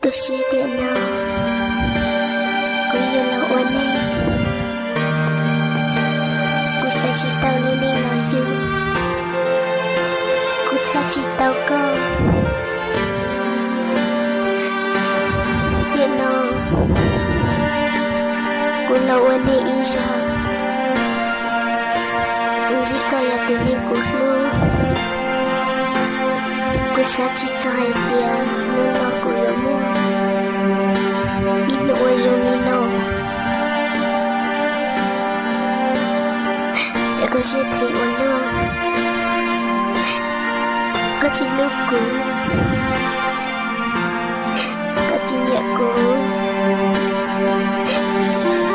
Tôi sẽ điện nào cô yêu là oan em cô sẽ chỉ tao luôn đi là yêu cô sẽ chỉ tao cơ điện nào cô là oan em ý ra jika ya tunikuhlu ku sachi-sahi dia nuna kuyamu inu wajunino ya ko jepi ulu kachiluku kachinyaku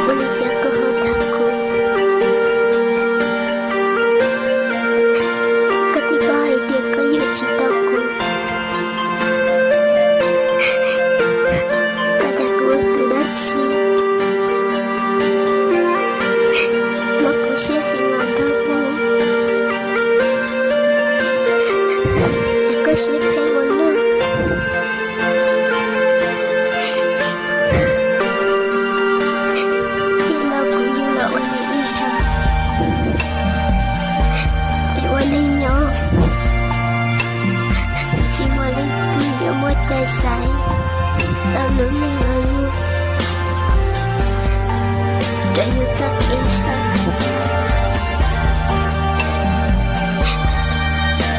kulijaku hotaku cintaku kadaku terdaci manusia hingga dabu jika siapa walau bila ku yula oleh isya iwalinya chỉ mà linh tin ở mỗi tay trái tao lớn lên là yêu đã yêu ta kiến trang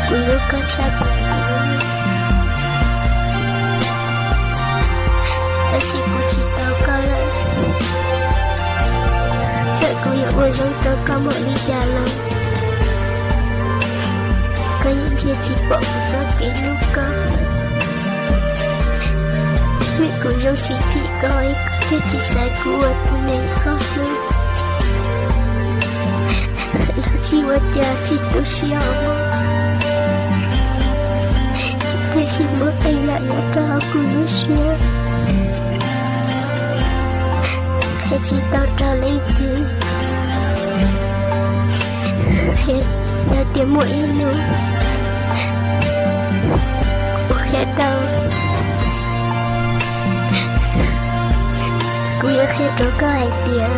của lúc có cha bè của mình ta chỉ của chị tao có lại sợ cô yêu ôi giống đó có một lý già lòng có những chia chỉ bỏ một giấc kỹ lúc có mẹ của dâu chỉ bị coi có thể chỉ sai của nên khó luôn lo chỉ vật cha chỉ tôi xíu thế xin bố tay lại nó ra của nó xíu thế chỉ tao ra lấy thứ thế là tiếng mũi nữa tao cô yêu khi đó có ai tiền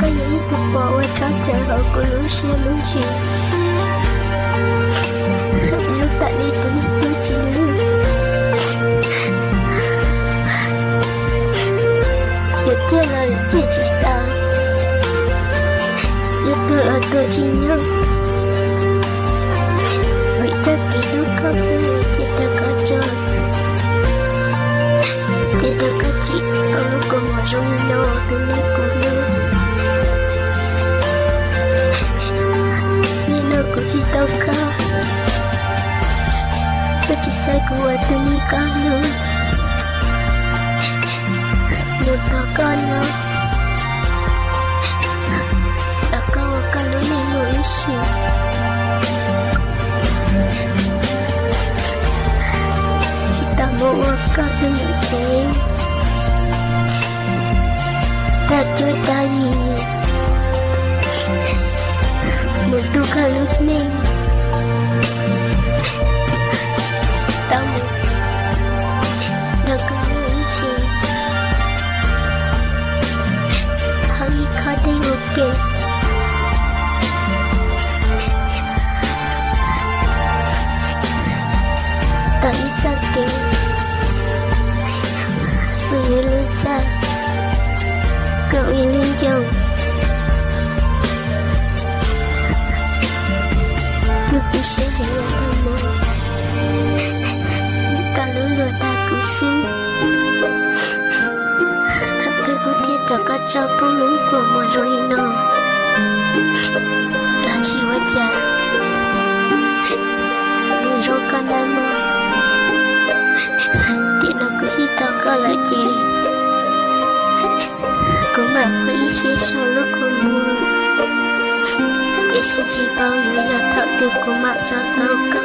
có những ít thực bộ ở trong chợ họ của lũ xe lũ chuyện dù tại đi tôi chỉ lưu được kia là kia chỉ tao được kia là tôi chỉ nhớ tất cả lúc có sự thì ta có cho thì ta có chị có lúc có một trong nó tôi nên cô lưu nhưng nó cũng chỉ tao có tôi chỉ sai của tôi đi có lưu một nó con nó đã có con nó nên nổi xỉu ta mua có đừng chế ta chơi ta gì một đôi cả lúc nên ta một đã có những chế hãy khó đây ok tại sao kìa vì lên xa cậu yêu lên chồng tôi sẽ hãy là thầm mộ cả lũ lừa ta cứu sư thắp cây của thiết cho các cháu câu lũ của một rồi nó là chỉ quá chả đừng rô con em mơ thì nó cứ gì tao có lại chị cũng bảo có ý xế sau lúc con mua cái sự chỉ bao nhiêu là thợ được của mạng cho tao cơ